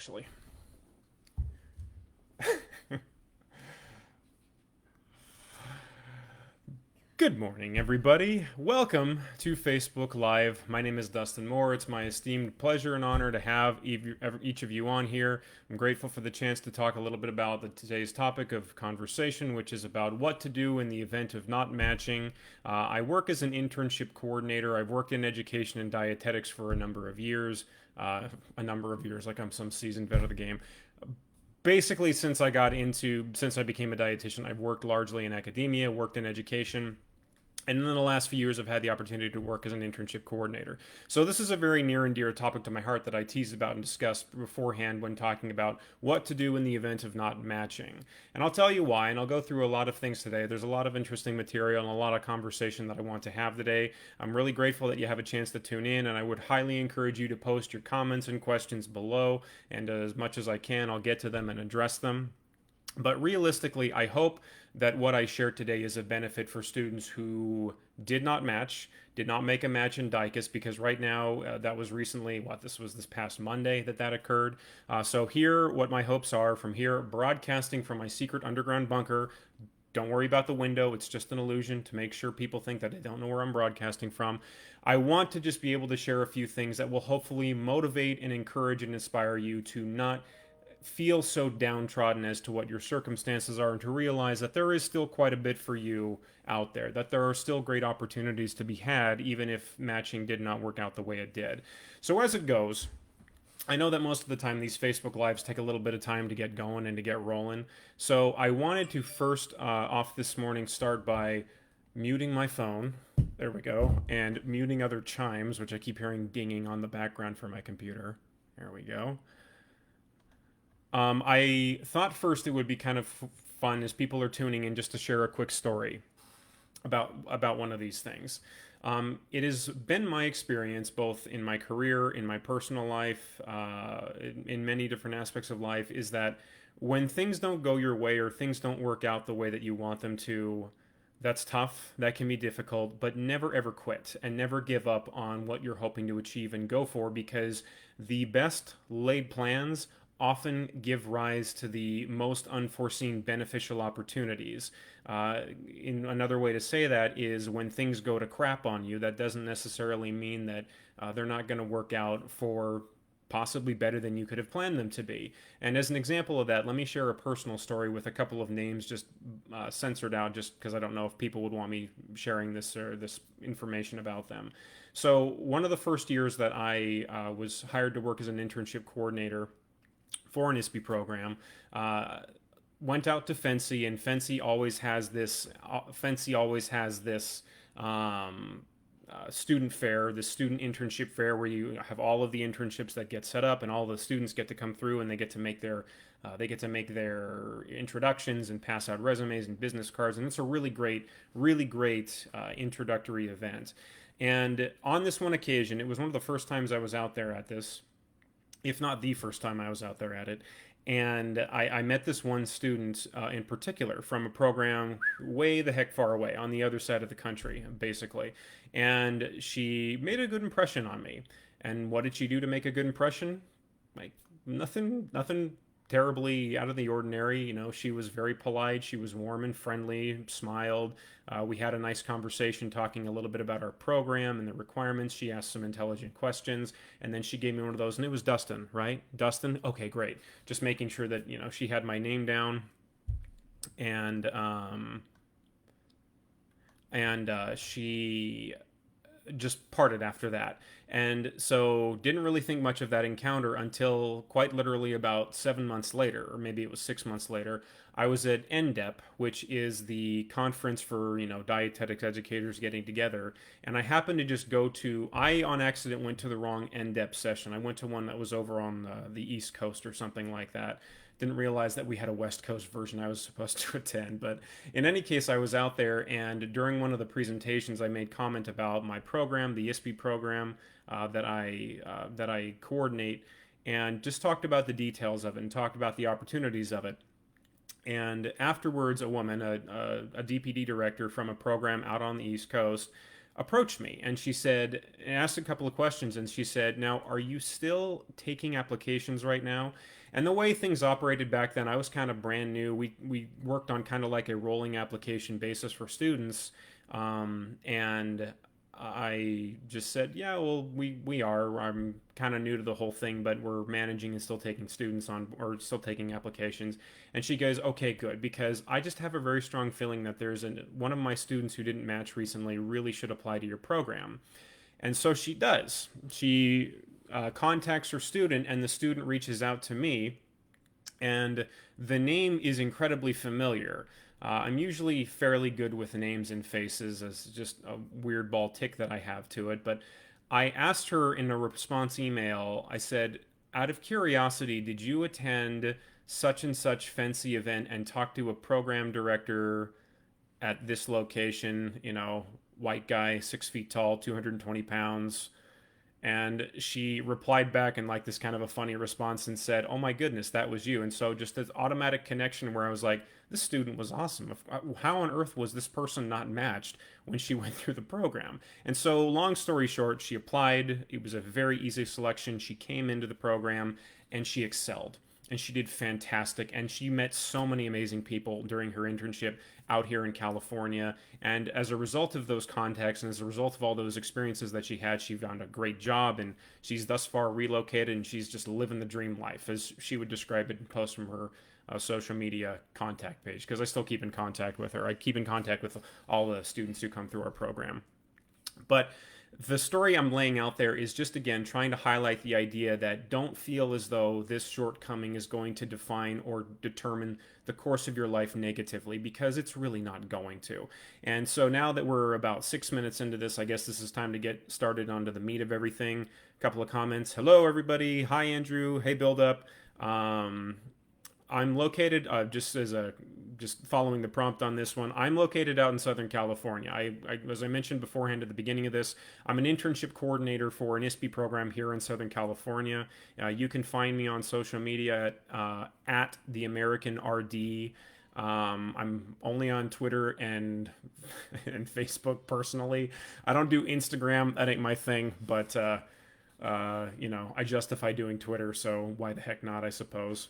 actually. Good morning, everybody. Welcome to Facebook Live. My name is Dustin Moore. It's my esteemed pleasure and honor to have each of you on here. I'm grateful for the chance to talk a little bit about today's topic of conversation, which is about what to do in the event of not matching. I work as an internship coordinator. I've worked in education and dietetics for a number of years. Like I'm some seasoned vet of the game. Basically, since I became a dietitian, I've worked largely in academia, worked in education, and then in the last few years, I've had the opportunity to work as an internship coordinator. So this is a very near and dear topic to my heart that I teased about and discussed beforehand when talking about what to do in the event of not matching. And I'll tell you why, and I'll go through a lot of things today. There's a lot of interesting material and a lot of conversation that I want to have today. I'm really grateful that you have a chance to tune in, and I would highly encourage you to post your comments and questions below, and as much as I can, I'll get to them and address them. But realistically, I hope that what I share today is a benefit for students who did not match, did not make a match in DICUS, because right now, that was recently, this was this past Monday that occurred. So here, what my hopes are from here, broadcasting from my secret underground bunker. Don't worry about the window. It's just an illusion to make sure people think that I don't know where I'm broadcasting from. I want to just be able to share a few things that will hopefully motivate and encourage and inspire you to not feel so downtrodden as to what your circumstances are and to realize that there is still quite a bit for you out there, that there are still great opportunities to be had, even if matching did not work out the way it did. So, as it goes, I know that most of the time these Facebook Lives take a little bit of time to get going and to get rolling. So, I wanted to first, off this morning, start by muting my phone. There we go. And muting other chimes, which I keep hearing dinging on the background for my computer. There we go. I thought first it would be kind of fun as people are tuning in just to share a quick story about one of these things. It has been my experience, both in my career, in my personal life, in many different aspects of life, is that when things don't go your way or things don't work out the way that you want them to, that's tough. That can be difficult, but never ever quit and never give up on what you're hoping to achieve and go for, because the best laid plans often give rise to the most unforeseen beneficial opportunities. In another way to say that is when things go to crap on you, that doesn't necessarily mean that they're not going to work out for possibly better than you could have planned them to be. And as an example of that, let me share a personal story with a couple of names just censored out, just because I don't know if people would want me sharing this or this information about them. So, one of the first years that I was hired to work as an internship coordinator for an ISPE program, went out to Fancy, and Fancy always has this. Student fair, the student internship fair, where you have all of the internships that get set up, and all the students get to come through, and they get to make their introductions and pass out resumes and business cards, and it's a really great introductory event. And on this one occasion, it was one of the first times I was out there at this, if not the first time I was out there at it. And I met this one student in particular from a program way the heck far away on the other side of the country, basically. And she made a good impression on me. And what did she do to make a good impression? Like nothing terribly out of the ordinary. You know, she was very polite. She was warm and friendly, smiled. We had a nice conversation talking a little bit about our program and the requirements. She asked some intelligent questions, and then she gave me one of those, and it was Dustin, right? Dustin? Okay, great. Just making sure that, she had my name down. And, she just parted after that. And so didn't really think much of that encounter until quite literally about 7 months later, or maybe it was 6 months later. I was at NDEP, which is the conference for, dietetics educators getting together. And I happened to just I on accident went to the wrong NDEP session. I went to one that was over on the East Coast or something like that. Didn't realize that we had a West Coast version I was supposed to attend. But in any case, I was out there, and during one of the presentations, I made comment about my program, the ISPE program that I coordinate, and just talked about the details of it and talked about the opportunities of it. And afterwards, a woman, a DPD director from a program out on the East Coast, approached me, and she said, asked a couple of questions, and she said, "Now, are you still taking applications right now?" And the way things operated back then, I was kind of brand new. We worked on kind of like a rolling application basis for students, and I just said, "Yeah, well, we are. I'm kind of new to the whole thing, but we're managing and still taking students on, or still taking applications." And she goes, "Okay, good, because I just have a very strong feeling that one of my students who didn't match recently really should apply to your program." And so she does. She contacts her student, and the student reaches out to me, and the name is incredibly familiar. I'm usually fairly good with names and faces, as just a weird ball tick that I have to it. But I asked her in a response email, I said, "Out of curiosity, did you attend such and such fancy event and talk to a program director at this location? White guy, 6 feet tall, 220 pounds." And she replied back in like this kind of a funny response and said, "Oh my goodness, that was you." And so just this automatic connection where I was like, this student was awesome. How on earth was this person not matched when she went through the program? And so, long story short, she applied. It was a very easy selection. She came into the program and she excelled. And she did fantastic. And she met so many amazing people during her internship out here in California. And as a result of those contacts and as a result of all those experiences that she had, she found a great job. And she's thus far relocated, and she's just living the dream life, as she would describe it in posts from her social media contact page. Because I still keep in contact with her. I keep in contact with all the students who come through our program. But the story I'm laying out there is just, again, trying to highlight the idea that don't feel as though this shortcoming is going to define or determine the course of your life negatively, because it's really not going to. And so now that we're about 6 minutes into this, I guess this is time to get started onto the meat of everything. A couple of comments. Hello, everybody. Hi, Andrew. Hey, Build Up. I'm located just following the prompt on this one. I'm located out in Southern California. As I mentioned beforehand at the beginning of this, I'm an internship coordinator for an ISP program here in Southern California. You can find me on social media at the American RD. I'm only on Twitter and and Facebook personally. I don't do Instagram. That ain't my thing. But I justify doing Twitter, so why the heck not, I suppose.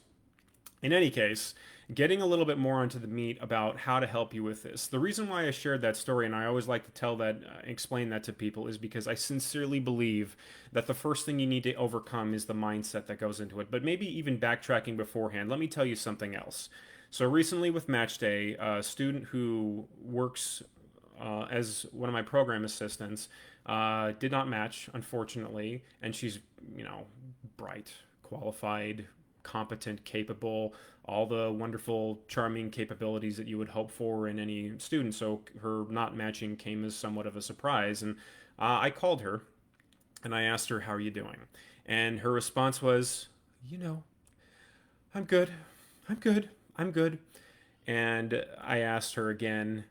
In any case, getting a little bit more onto the meat about how to help you with this. The reason why I shared that story, and I always like to explain that to people, is because I sincerely believe that the first thing you need to overcome is the mindset that goes into it. But maybe even backtracking beforehand, let me tell you something else. So recently with Match Day, a student who works as one of my program assistants did not match, unfortunately, and she's, bright, qualified, competent, capable, all the wonderful, charming capabilities that you would hope for in any student. So her not matching came as somewhat of a surprise. And I called her and I asked her, "How are you doing?" And her response was, "I'm good. I'm good. I'm good." And I asked her again,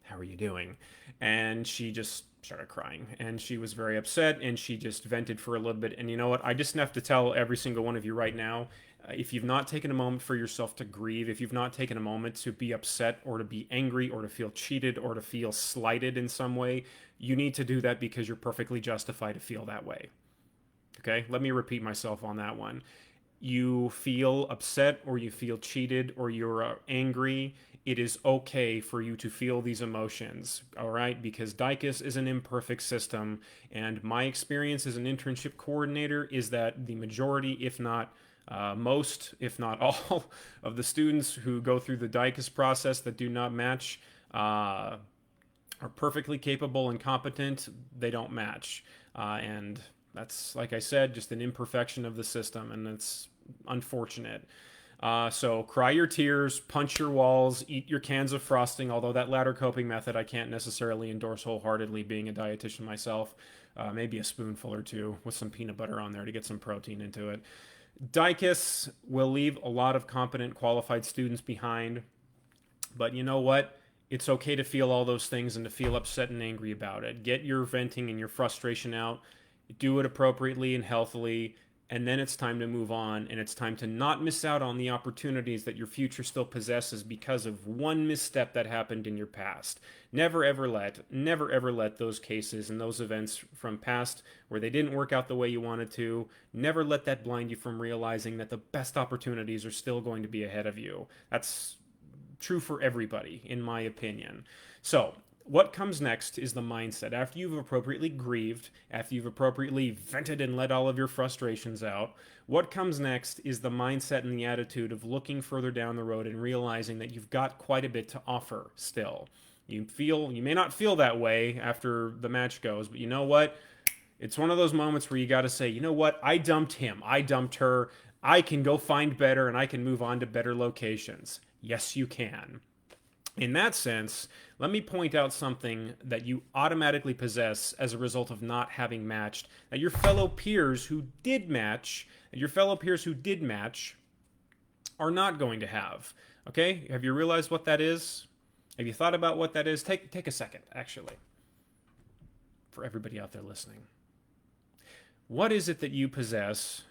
"How are you doing?" And she just started crying, and she was very upset, and she just vented for a little bit. And you know what? I just have to tell every single one of you right now, if you've not taken a moment for yourself to grieve, if you've not taken a moment to be upset or to be angry or to feel cheated or to feel slighted in some way, you need to do that, because you're perfectly justified to feel that way. Okay? Let me repeat myself on that one. You feel upset or you feel cheated or you're angry, it is okay for you to feel these emotions, all right? Because DICUS is an imperfect system, and my experience as an internship coordinator is that the majority, if not most, if not all, of the students who go through the DICUS process that do not match are perfectly capable and competent. They don't match. And that's, like I said, just an imperfection of the system, and it's unfortunate. So cry your tears, punch your walls, eat your cans of frosting, although that latter coping method I can't necessarily endorse wholeheartedly, being a dietitian myself. Maybe a spoonful or two with some peanut butter on there to get some protein into it. DICUS will leave a lot of competent, qualified students behind, but you know what? It's okay to feel all those things and to feel upset and angry about it. Get your venting and your frustration out. Do it appropriately and healthily. and then it's time to move on, and it's time to not miss out on the opportunities that your future still possesses because of one misstep that happened in your past. Never ever let those cases and those events from past where they didn't work out the way you wanted to, never let that blind you from realizing that the best opportunities are still going to be ahead of you. That's true for everybody, in my opinion. So, what comes next is the mindset. After you've appropriately grieved, after you've appropriately vented and let all of your frustrations out, what comes next is the mindset and the attitude of looking further down the road and realizing that you've got quite a bit to offer still. You may not feel that way after the match goes, but you know what? It's one of those moments where you got to say, you know what? I dumped him. I dumped her. I can go find better and I can move on to better locations. Yes, you can. In that sense, let me point out something that you automatically possess as a result of not having matched, that your fellow peers who did match, are not going to have. Okay? Have you realized what that is? Have you thought about what that is? Take a second, actually, for everybody out there listening. What is it that you possess,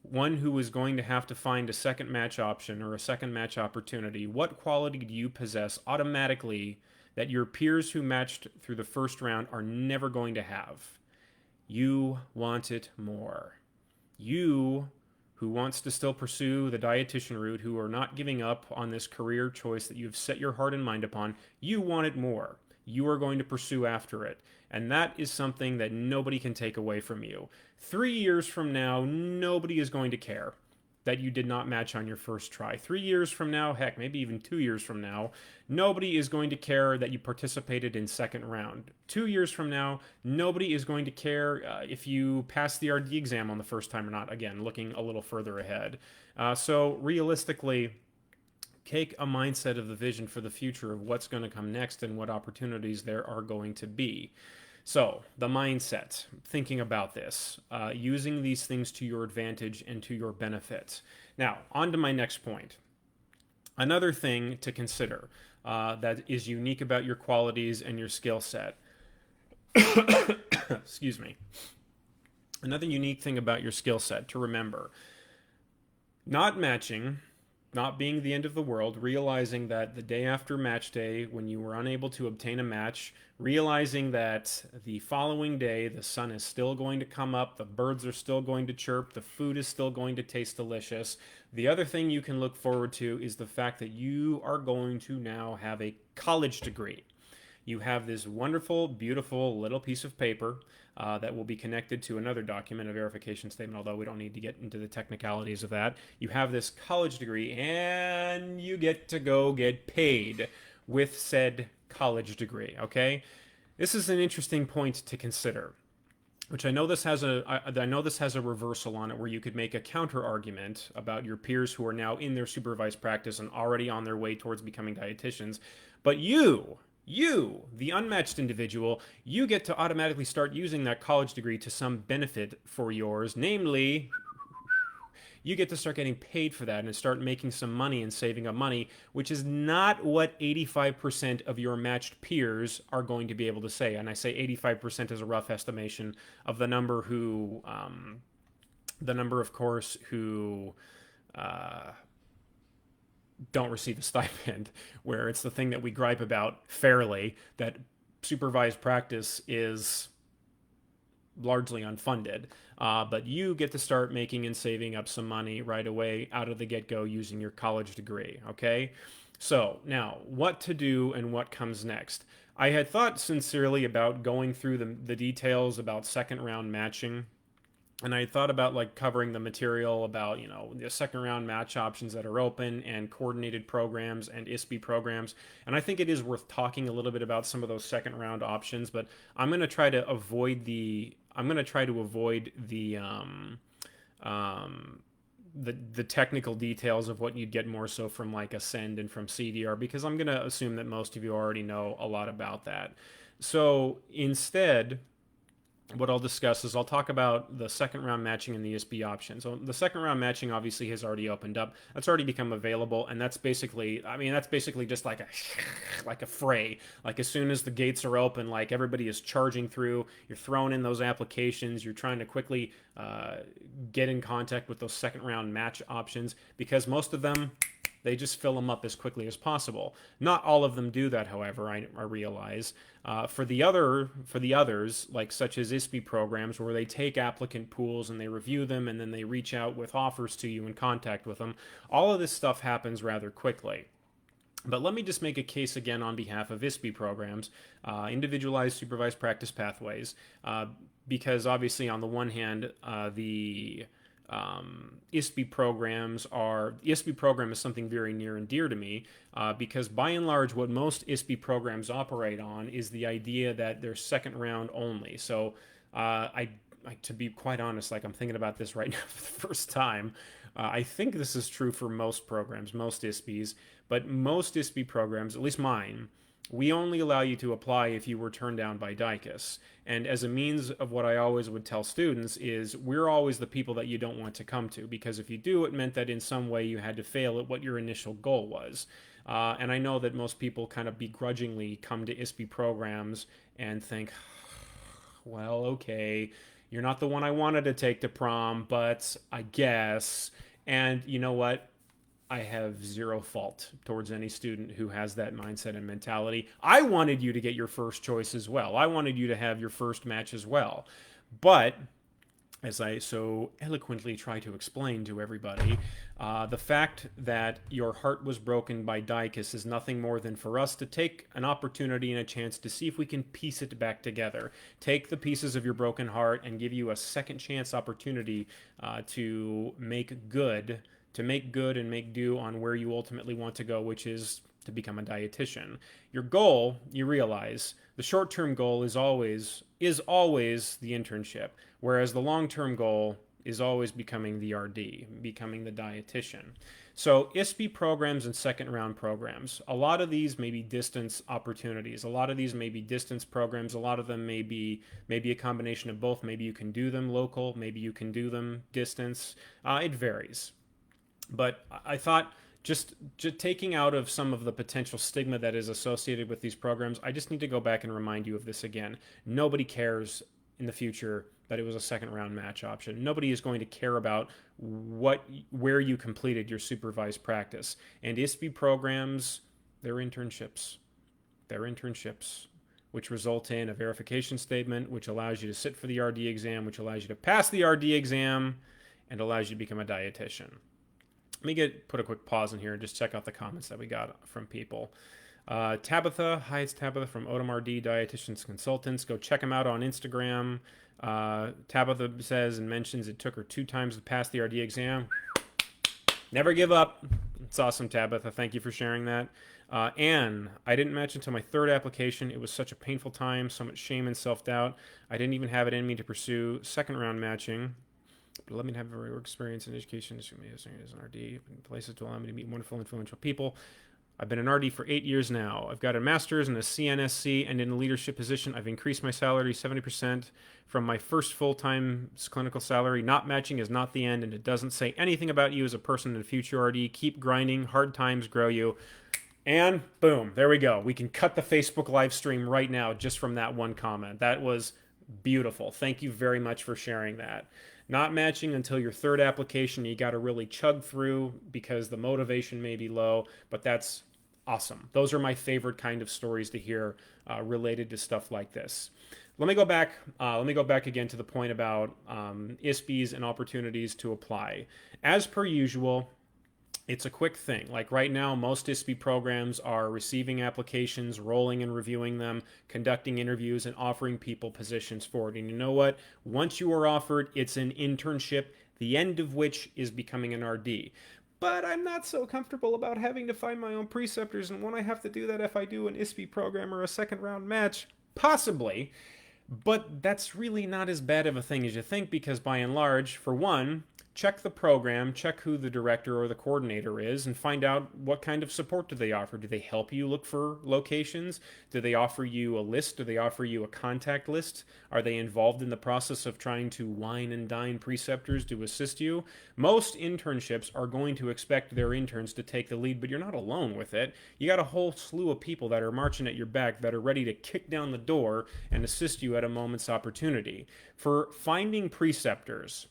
one who is going to have to find a second match option or a second match opportunity? What quality do you possess automatically that your peers who matched through the first round are never going to have? You want it more. You, who wants to still pursue the dietitian route, who are not giving up on this career choice that you've set your heart and mind upon, you want it more. You are going to pursue after it. And that is something that nobody can take away from you. 3 years from now, nobody is going to care that you did not match on your first try. 3 years from now, heck, maybe even 2 years from now, nobody is going to care that you participated in second round. 2 years from now, nobody is going to care if you passed the RD exam on the first time or not. Again, looking a little further ahead. So realistically, take a mindset of the vision for the future of what's going to come next and what opportunities there are going to be. So, the mindset, thinking about this, using these things to your advantage and to your benefit. Now, on to my next point. Another thing to consider that is unique about your qualities and your skill set. Excuse me. Another unique thing about your skill set to remember. Not matching, not being the end of the world, realizing that the day after match day, when you were unable to obtain a match, realizing that the following day the sun is still going to come up, the birds are still going to chirp, the food is still going to taste delicious. The other thing you can look forward to is the fact that you are going to now have a college degree. You have this wonderful, beautiful little piece of paper that will be connected to another document, a verification statement, although we don't need to get into the technicalities of that. You have this college degree, and you get to go get paid with said college degree, okay? This is an interesting point to consider, which I know this has a reversal on it where you could make a counter argument about your peers who are now in their supervised practice and already on their way towards becoming dietitians. But you, the unmatched individual, you get to automatically start using that college degree to some benefit for yours, namely, you get to start getting paid for that and start making some money and saving up money, which is not what 85% of your matched peers are going to be able to say. And I say 85% is a rough estimation of the number of course, who don't receive a stipend, where it's the thing that we gripe about fairly, that supervised practice is largely unfunded. But you get to start making and saving up some money right away out of the get-go using your college degree, okay? So, now, what to do and what comes next? I had thought sincerely about going through the details about second round matching, and I thought about like covering the material about, the second round match options that are open and coordinated programs and ISPE programs. And I think it is worth talking a little bit about some of those second round options, but I'm going to try to avoid the technical details of what you'd get more so from like Ascend and from CDR, because I'm going to assume that most of you already know a lot about that. So instead, what I'll discuss is I'll talk about the second round matching and the ISB option. So the second round matching obviously has already opened up. That's already become available, and that's basically, I mean, that's basically just like a like a fray. Like as soon as the gates are open, like everybody is charging through. You're throwing in those applications. You're trying to quickly get in contact with those second round match options because most of them they just fill them up as quickly as possible. Not all of them do that, however. I realize. For the others, like such as ISB programs, where they take applicant pools and they review them, and then they reach out with offers to you and contact with them. All of this stuff happens rather quickly. But let me just make a case again on behalf of ISB programs, individualized supervised practice pathways, because obviously on the one hand, the ISB programs are the ISB program is something very near and dear to me because by and large what most ISB programs operate on is the idea that they're second round only. So to be quite honest, like I'm thinking about this right now for the first time. I think this is true for most programs, most ISBs, but most ISB programs, at least mine, we only allow you to apply if you were turned down by DICUS. And as a means of what I always would tell students is we're always the people that you don't want to come to because if you do, it meant that in some way you had to fail at what your initial goal was. And I know that most people kind of begrudgingly come to ISB programs and think, well, okay, you're not the one I wanted to take to prom, but I guess. And you know what? I have zero fault towards any student who has that mindset and mentality. I wanted you to get your first choice as well. I wanted you to have your first match as well. But as I so eloquently try to explain to everybody, the fact that your heart was broken by DICUS is nothing more than for us to take an opportunity and a chance to see if we can piece it back together. Take the pieces of your broken heart and give you a second chance opportunity to make good and make do on where you ultimately want to go, which is to become a dietitian. Your goal, you realize, the short-term goal is always the internship, whereas the long-term goal is always becoming the RD, becoming the dietitian. So ISB programs and second round programs, a lot of these may be distance opportunities. A lot of these may be distance programs. A lot of them may be a combination of both. Maybe you can do them local. Maybe you can do them distance. It varies. But I thought just taking out of some of the potential stigma that is associated with these programs, I just need to go back and remind you of this again. Nobody cares in the future that it was a second round match option. Nobody is going to care about where you completed your supervised practice. And ISB programs, they're internships. They're internships, which result in a verification statement, which allows you to sit for the RD exam, which allows you to pass the RD exam, and allows you to become a dietitian. Let me put a quick pause in here and just check out the comments that we got from people. Tabitha, hi, it's Tabitha from Odom RD Dietitians Consultants. Go check them out on Instagram. Tabitha says and mentions it took her 2 times to pass the RD exam. Never give up. It's awesome, Tabitha. Thank you for sharing that. Anne, I didn't match until my 3rd application. It was such a painful time, so much shame and self-doubt. I didn't even have it in me to pursue second round matching. But let me have a work experience in education as an RD in places to allow me to meet wonderful, influential people. I've been an RD for 8 years now. I've got a master's and a CNSC, and in a leadership position, I've increased my salary 70% from my first full-time clinical salary. Not matching is not the end, and it doesn't say anything about you as a person in a future RD. Keep grinding. Hard times grow you. And boom, there we go. We can cut the Facebook live stream right now just from that one comment. That was beautiful. Thank you very much for sharing that. Not matching until your 3rd application, you got to really chug through because the motivation may be low, but that's awesome. Those are my favorite kind of stories to hear related to stuff like this. Let me go back. Again to the point about ISBs and opportunities to apply. As per usual, it's a quick thing. Like right now, most ISB programs are receiving applications, rolling and reviewing them, conducting interviews, and offering people positions for it. And you know what? Once you are offered, it's an internship, the end of which is becoming an RD. But I'm not so comfortable about having to find my own preceptors, and won't I have to do that if I do an ISB program or a second round match? Possibly. But that's really not as bad of a thing as you think because by and large, for one, check the program, check who the director or the coordinator is, and find out what kind of support do they offer. Do they help you look for locations? Do they offer you a list? Do they offer you a contact list? Are they involved in the process of trying to wine and dine preceptors to assist you? Most internships are going to expect their interns to take the lead, but you're not alone with it. You got a whole slew of people that are marching at your back that are ready to kick down the door and assist you at a moment's opportunity. For finding preceptors,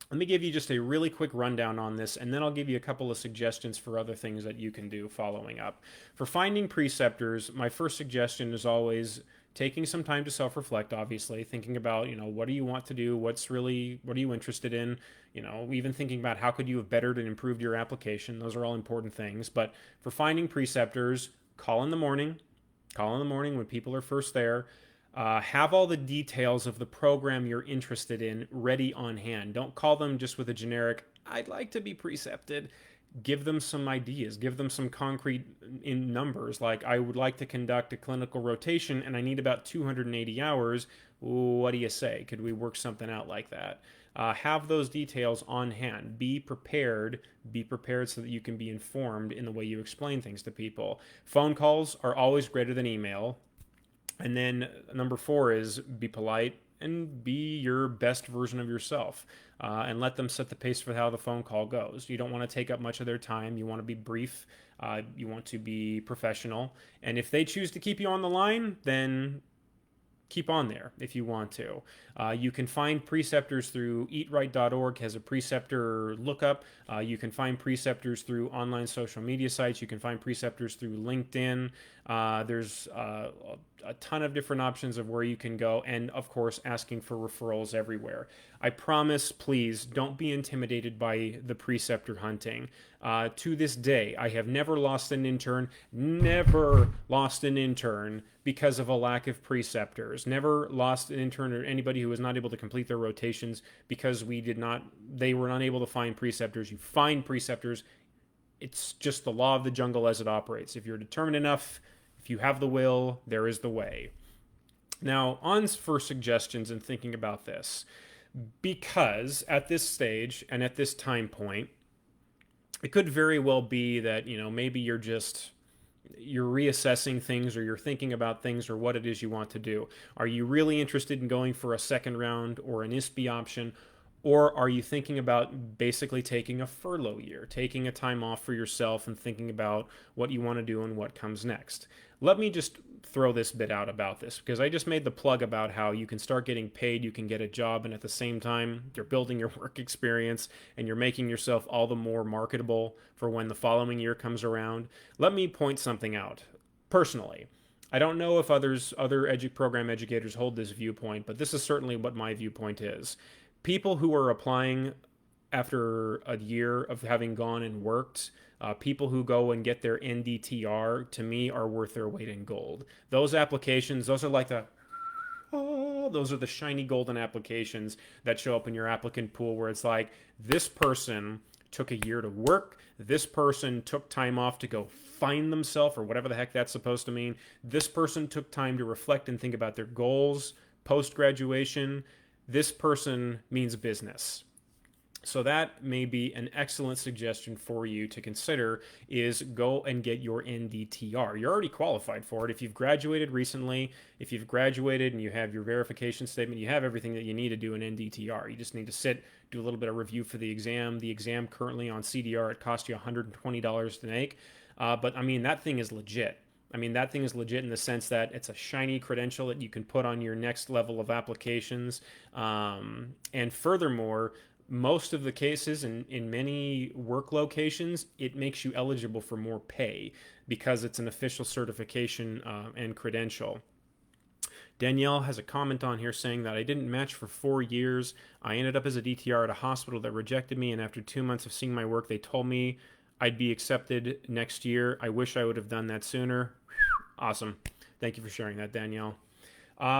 let me give you just a really quick rundown on this, and then I'll give you a couple of suggestions for other things that you can do following up. For finding preceptors, my first suggestion is always taking some time to self-reflect, obviously, thinking about, what do you want to do? What are you interested in? Even thinking about how could you have bettered and improved your application. Those are all important things. But for finding preceptors, call in the morning when people are first there. Have all the details of the program you're interested in ready on hand. Don't call them just with a generic, I'd like to be precepted. Give them some ideas. Give them some concrete in numbers. Like, I would like to conduct a clinical rotation and I need about 280 hours. What do you say? Could we work something out like that? Have those details on hand. Be prepared. Be prepared so that you can be informed in the way you explain things to people. Phone calls are always greater than email. And then number 4 is be polite and be your best version of yourself, and let them set the pace for how the phone call goes. You don't want to take up much of their time. You want to be brief. You want to be professional. And if they choose to keep you on the line, then keep on there if you want to. You can find preceptors through eatright.org, has a preceptor lookup. You can find preceptors through online social media sites. You can find preceptors through LinkedIn. There's a ton of different options of where you can go, and of course asking for referrals everywhere. I promise, please don't be intimidated by the preceptor hunting. To this day, I have never lost an intern because of a lack of preceptors. Never lost an intern or anybody who was not able to complete their rotations because they were unable to find preceptors. You find preceptors. It's just the law of the jungle as it operates. If you're determined enough, if you have the will, there is the way. Now, on for suggestions and thinking about this, because at this stage and at this time point, it could very well be that, maybe you're reassessing things, or you're thinking about things, or what it is you want to do. Are you really interested in going for a second round or an ISPE option? Or are you thinking about basically taking a furlough year, taking a time off for yourself and thinking about what you want to do and what comes next? Let me just throw this bit out about this, because I just made the plug about how you can start getting paid, you can get a job, and at the same time, you're building your work experience and you're making yourself all the more marketable for when the following year comes around. Let me point something out. Personally, I don't know if other program educators hold this viewpoint, but this is certainly what my viewpoint is. People who are applying after a year of having gone and worked, people who go and get their NDTR, to me, are worth their weight in gold. Those applications, those are like those are the shiny golden applications that show up in your applicant pool, where it's like, this person took a year to work, this person took time off to go find themselves, or whatever the heck that's supposed to mean. This person took time to reflect and think about their goals post-graduation. This person means business. So that may be an excellent suggestion for you to consider, is go and get your NDTR. You're already qualified for it. If you've graduated recently, if you've graduated and you have your verification statement, you have everything that you need to do an NDTR. You just need to sit, do a little bit of review for the exam. The exam currently on CDR, it costs you $120 to make. But I mean, that thing is legit. That thing is legit in the sense that it's a shiny credential that you can put on your next level of applications. And furthermore, most of the cases in many work locations, it makes you eligible for more pay because it's an official certification and credential. Danielle has a comment on here saying that I didn't match for 4 years. I ended up as a DTR at a hospital that rejected me, and after 2 months of seeing my work, they told me I'd be accepted next year. I wish I would have done that sooner. Awesome. Thank you for sharing that, Danielle.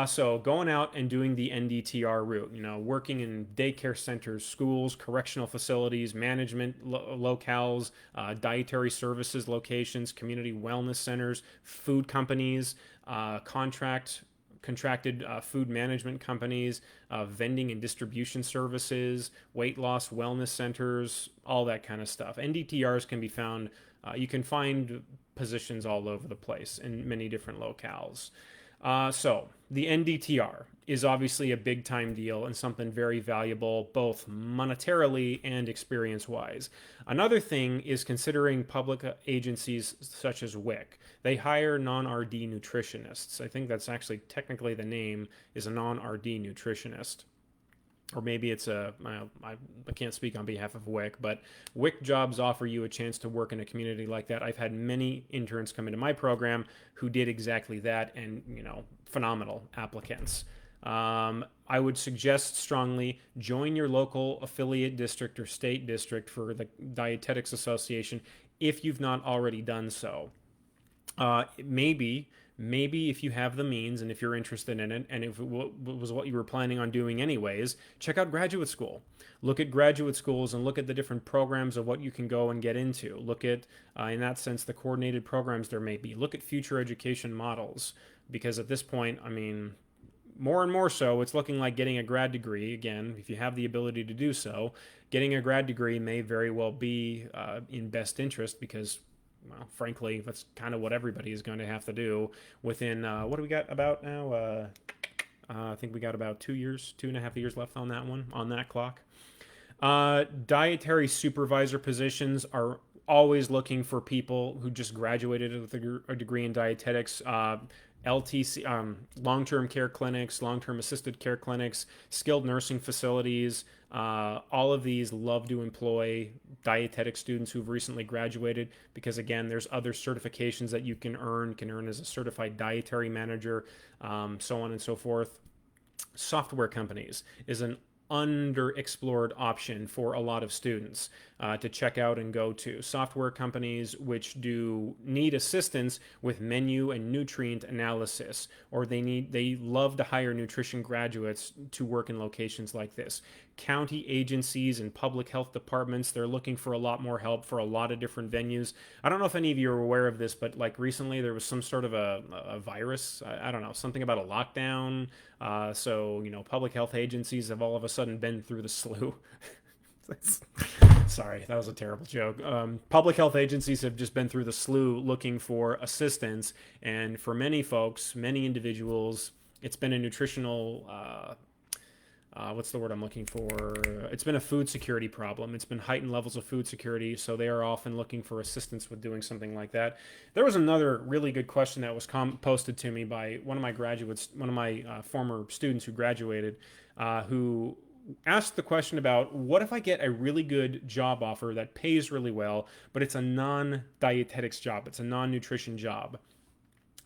So going out and doing the NDTR route, working in daycare centers, schools, correctional facilities, management locales, dietary services locations, community wellness centers, food companies, contract contracted food management companies, vending and distribution services, weight loss wellness centers, all that kind of stuff. NDTRs can be found, you can find positions all over the place in many different locales. So the NDTR is obviously a big time deal and something very valuable, both monetarily and experience wise. Another thing is considering public agencies such as WIC. They hire non RD nutritionists. I think that's actually technically the name is a non RD nutritionist. Or maybe it's I can't speak on behalf of WIC, but WIC jobs offer you a chance to work in a community like that. I've had many interns come into my program who did exactly that, and phenomenal applicants. I would suggest strongly join your local affiliate district or state district for the Dietetics Association if you've not already done so. Maybe if you have the means and if you're interested in it and if it was what you were planning on doing anyways, check out graduate school. Look at graduate schools and look at the different programs of what you can go and get into. Look at, in that sense, the coordinated programs there may be. Look at future education models, because at this point, I mean, more and more so, it's looking like getting a grad degree. Again, if you have the ability to do so, getting a grad degree may very well be in best interest, because well, frankly, that's kind of what everybody is going to have to do within, what do we got about now? I think we got about 2.5 years left on that one, on that clock. Dietary supervisor positions are always looking for people who just graduated with a degree in dietetics. LTC, long-term care clinics, long-term assisted care clinics, skilled nursing facilities. All of these love to employ dietetic students who've recently graduated, because again, there's other certifications that you can earn as a certified dietary manager, so on and so forth. Software companies is an underexplored option for a lot of students to check out and go to. Software companies which do need assistance with menu and nutrient analysis, or they love to hire nutrition graduates to work in locations like this. County agencies and public health departments, they're looking for a lot more help for a lot of different venues. I don't know if any of you are aware of this, but like recently there was some sort of a virus. I don't know, something about a lockdown. So public health agencies have all of a sudden been through the slew. Sorry, that was a terrible joke. Public health agencies have just been through the slew looking for assistance, and for many folks, many individuals, it's been a nutritional what's the word I'm looking for? It's been a food security problem. It's been heightened levels of food security, so they are often looking for assistance with doing something like that. There was another really good question that was posted to me by one of my graduates, one of my former students who graduated, who asked the question about, what if I get a really good job offer that pays really well, but it's a non-dietetics job, it's a non-nutrition job?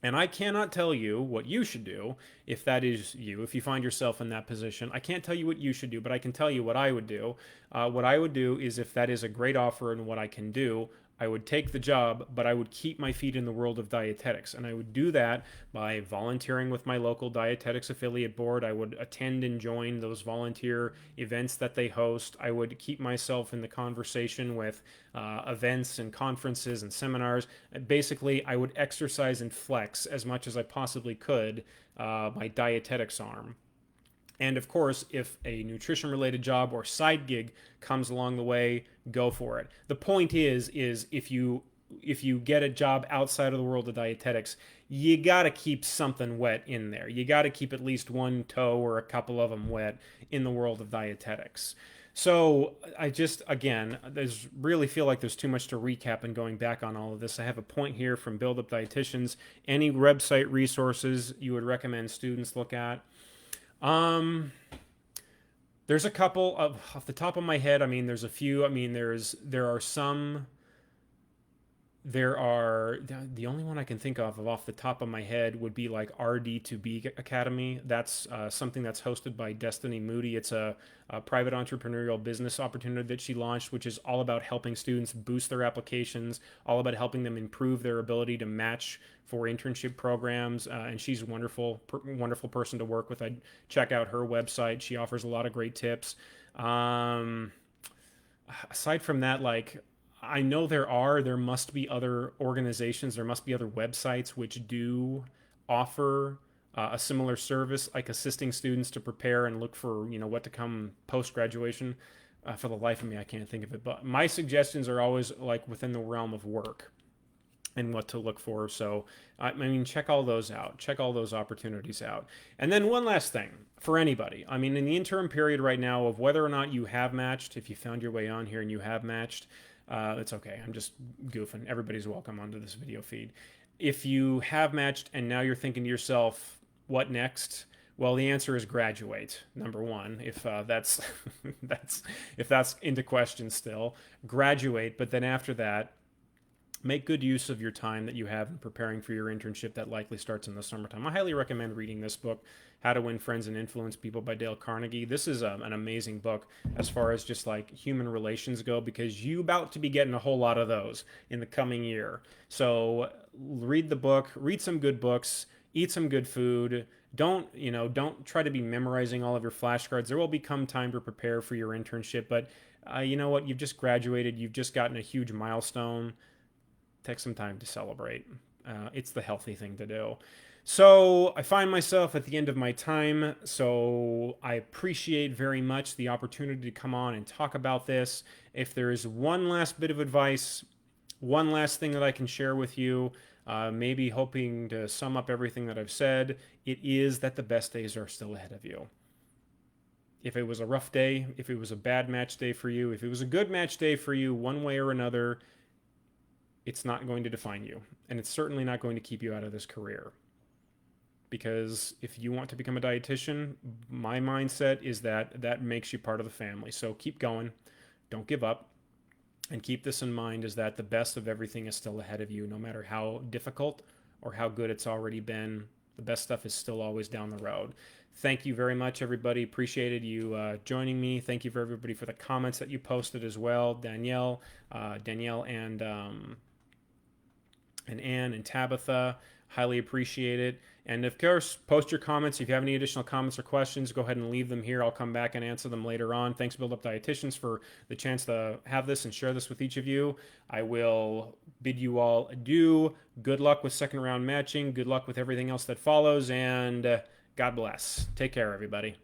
And I cannot tell you what you should do if that is you, if you find yourself in that position. I can't tell you what you should do, but I can tell you what I would do. What I would do is, if that is a great offer and what I can do, I would take the job, but I would keep my feet in the world of dietetics. And I would do that by volunteering with my local dietetics affiliate board. I would attend and join those volunteer events that they host. I would keep myself in the conversation with events and conferences and seminars. And basically, I would exercise and flex as much as I possibly could my dietetics arm. And of course, if a nutrition related job or side gig comes along the way, go for it. The point is if you get a job outside of the world of dietetics, you got to keep something wet in there. You got to keep at least one toe or a couple of them wet in the world of dietetics. So I just, again, there's really feel like there's too much to recap and going back on all of this. I have a point here from Build Up Dietitians. Any website resources you would recommend students look at? There's a couple off the top of my head. I mean, there's a few. I mean, there are some. There are the only one I can think of off the top of my head would be like RD2B Academy. That's something that's hosted by Destiny Moody. It's a private entrepreneurial business opportunity that she launched, which is all about helping students boost their applications, all about helping them improve their ability to match for internship programs. And she's a wonderful person to work with. I'd check out her website. She offers a lot of great tips. Aside from that, like, I know there must be other organizations, there must be other websites which do offer a similar service, like assisting students to prepare and look for, what to come post graduation. For the life of me, I can't think of it. But my suggestions are always like within the realm of work and what to look for. So, I mean, check all those out. Check all those opportunities out. And then one last thing for anybody. I mean, in the interim period right now of whether or not you have matched, if you found your way on here and you have matched, it's okay. I'm just goofing. Everybody's welcome onto this video feed. If you have matched and now you're thinking to yourself, what next? Well, the answer is graduate. Number one, if that's if that's into question still, graduate. But then after that, make good use of your time that you have in preparing for your internship that likely starts in the summertime. I highly recommend reading this book, How to Win Friends and Influence People by Dale Carnegie. This is an amazing book as far as just like human relations go, because you about to be getting a whole lot of those in the coming year. So read the book, read some good books, eat some good food. Don't try to be memorizing all of your flashcards. There will become time to prepare for your internship, but you know what? You've just graduated. You've just gotten a huge milestone. Take some time to celebrate. It's the healthy thing to do. So I find myself at the end of my time, so I appreciate very much the opportunity to come on and talk about this. If there is one last bit of advice, one last thing that I can share with you, maybe hoping to sum up everything that I've said, it is that the best days are still ahead of you. If it was a rough day, if it was a bad match day for you, if it was a good match day for you, one way or another, it's not going to define you. And it's certainly not going to keep you out of this career. Because if you want to become a dietitian, my mindset is that that makes you part of the family. So keep going. Don't give up. And keep this in mind, is that the best of everything is still ahead of you. No matter how difficult or how good it's already been, the best stuff is still always down the road. Thank you very much, everybody. Appreciated you joining me. Thank you for everybody for the comments that you posted as well. Danielle and Anne and Tabitha, highly appreciate it. And of course, post your comments. If you have any additional comments or questions, go ahead and leave them here. I'll come back and answer them later on. Thanks, Build Up Dietitians, for the chance to have this and share this with each of you. I will bid you all adieu. Good luck with second round matching. Good luck with everything else that follows. And God bless. Take care, everybody.